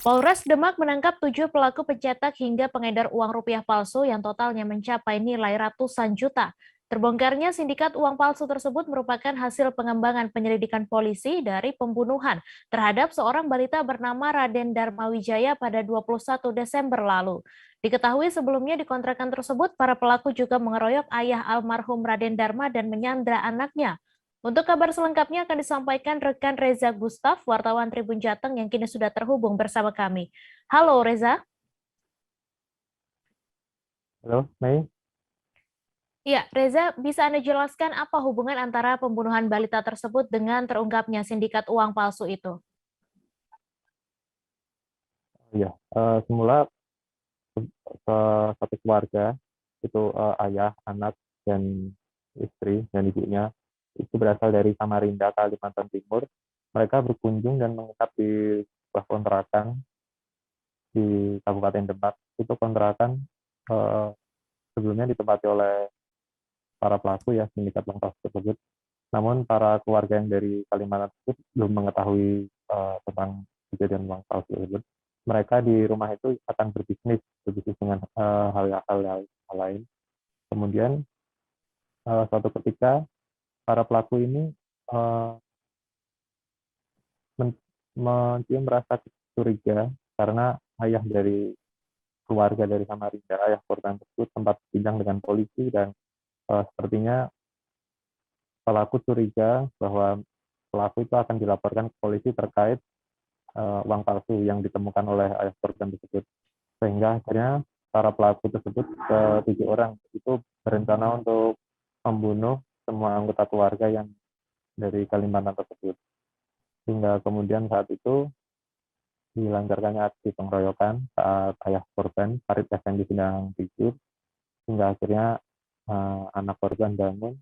Polres Demak menangkap 7 pelaku pencetak hingga pengedar uang rupiah palsu yang totalnya mencapai nilai ratusan juta. Terbongkarnya sindikat uang palsu tersebut merupakan hasil pengembangan penyelidikan polisi dari pembunuhan terhadap seorang balita bernama Raden Dharma Wijaya pada 21 Desember lalu. Diketahui sebelumnya di kontrakan tersebut, para pelaku juga mengeroyok ayah almarhum Raden Dharma dan menyandra anaknya. Untuk kabar selengkapnya akan disampaikan rekan Reza Gustaf, wartawan Tribun Jateng yang kini sudah terhubung bersama kami. Halo Reza. Halo, Mei. Ya, Reza, bisa Anda jelaskan apa hubungan antara pembunuhan balita tersebut dengan terungkapnya sindikat uang palsu itu? Ya, semula satu keluarga itu ayah, anak, dan istri dan ibunya itu berasal dari Samarinda, Kalimantan Timur. Mereka berkunjung dan menginap di sebuah kontrakan di Kabupaten Demak. Itu kontrakan eh, sebelumnya ditempati oleh para pelaku ya sindikat uang palsu tersebut. Namun para keluarga yang dari Kalimantan tersebut belum mengetahui tentang kejadian uang palsu tersebut. Mereka di rumah itu akan berbisnis dengan hal lain. Kemudian suatu ketika para pelaku ini uh, mencium rasa curiga karena ayah dari keluarga dari Samarinda, ayah korban tersebut sempat sidang dengan polisi dan sepertinya pelaku curiga bahwa pelaku itu akan dilaporkan ke polisi terkait uang palsu yang ditemukan oleh ayah korban tersebut. Sehingga akhirnya para pelaku tersebut ke 7 orang itu berencana untuk membunuh semua anggota keluarga yang dari Kalimantan tersebut. Hingga kemudian saat itu dilancarkannya aksi pengeroyokan saat ayah korban, Farid Effendi, sedang tidur, hingga akhirnya anak korban bangun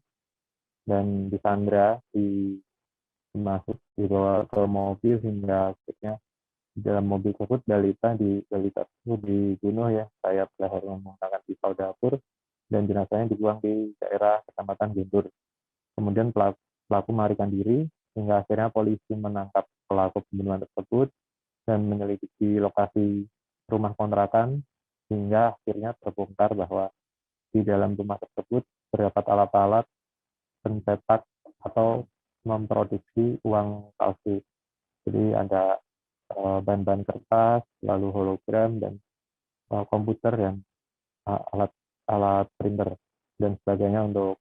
dan disandra, dibawa ke mobil hingga akhirnya di dalam mobil tersebut balita tersebut dibunuh ya, sayap lehernya menggunakan pisau dapur dan jenazahnya dibuang di daerah Kecamatan Guntur. Kemudian pelaku melarikan diri hingga akhirnya polisi menangkap pelaku pembunuhan tersebut dan menyelidiki lokasi rumah kontrakan hingga akhirnya terbongkar bahwa di dalam rumah tersebut terdapat alat-alat pencetak atau memproduksi uang palsu. Jadi ada bahan-bahan kertas, lalu hologram dan komputer dan alat printer dan sebagainya untuk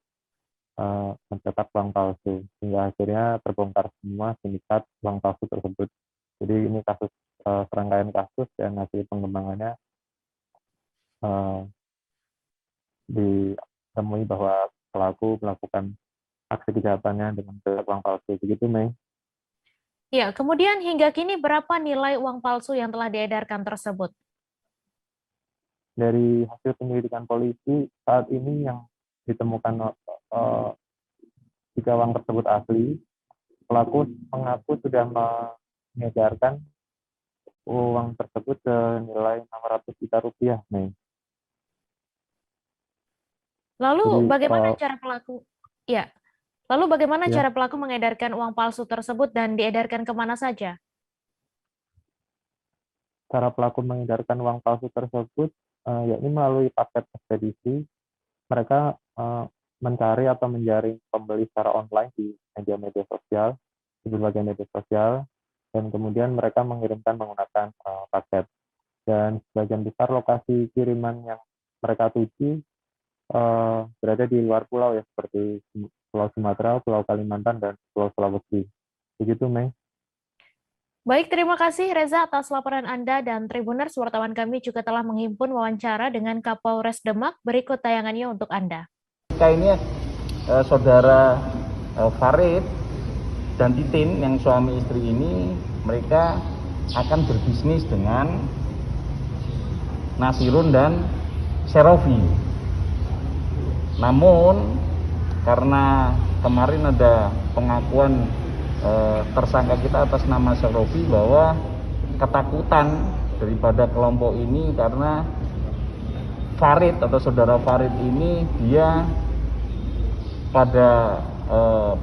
mencetak uang palsu. Hingga akhirnya terbongkar semua sindikat uang palsu tersebut. Jadi ini serangkaian kasus dan hasil pengembangannya ditemui bahwa pelaku melakukan aksi kejahatannya dengan mencetak uang palsu. Begitu, Mei. Ya, kemudian hingga kini berapa nilai uang palsu yang telah diedarkan tersebut? Dari hasil penyelidikan polisi saat ini yang ditemukan jika uang tersebut asli, pelaku mengaku sudah mengedarkan uang tersebut senilai 600 juta rupiah, Mei. Lalu Jadi bagaimana cara pelaku? Ya, lalu bagaimana ya, cara pelaku mengedarkan uang palsu tersebut dan diedarkan kemana saja? cara pelaku mengedarkan uang palsu tersebut yakni melalui paket ekspedisi. Mereka mencari atau menjaring pembeli secara online di media-media sosial, di berbagai media sosial, dan kemudian mereka mengirimkan menggunakan paket. Dan sebagian besar lokasi kiriman yang mereka tuju berada di luar pulau ya, seperti Pulau Sumatera, Pulau Kalimantan, dan Pulau Sulawesi. Begitu, Mei. Baik, terima kasih Reza atas laporan Anda dan Tribuners, wartawan kami juga telah menghimpun wawancara dengan Kapolres Demak. Berikut tayangannya untuk Anda. Ini saudara Farid dan Titin yang suami istri ini, mereka akan berbisnis dengan Nasirun dan Serofi. Namun karena kemarin ada pengakuan tersangka kita atas nama Serofi bahwa ketakutan daripada kelompok ini karena Farid atau saudara Farid ini dia pada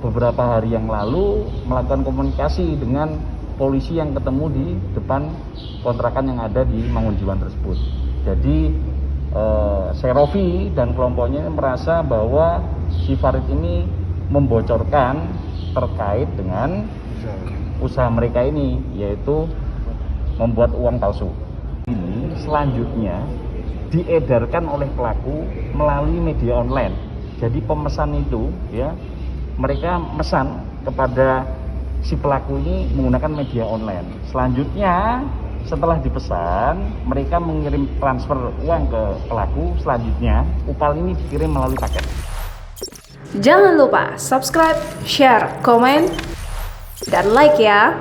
beberapa hari yang lalu melakukan komunikasi dengan polisi yang ketemu di depan kontrakan yang ada di Mangunjuan tersebut. Jadi Serofi dan kelompoknya merasa bahwa si Farid ini membocorkan terkait dengan usaha mereka ini, yaitu membuat uang palsu. Ini selanjutnya diedarkan oleh pelaku melalui media online. Jadi pemesan itu ya, mereka mesan kepada si pelaku ini menggunakan media online. Selanjutnya setelah dipesan, mereka mengirim transfer uang ke pelaku. Selanjutnya upal ini dikirim melalui paket. Jangan lupa subscribe, share, komen, dan like ya.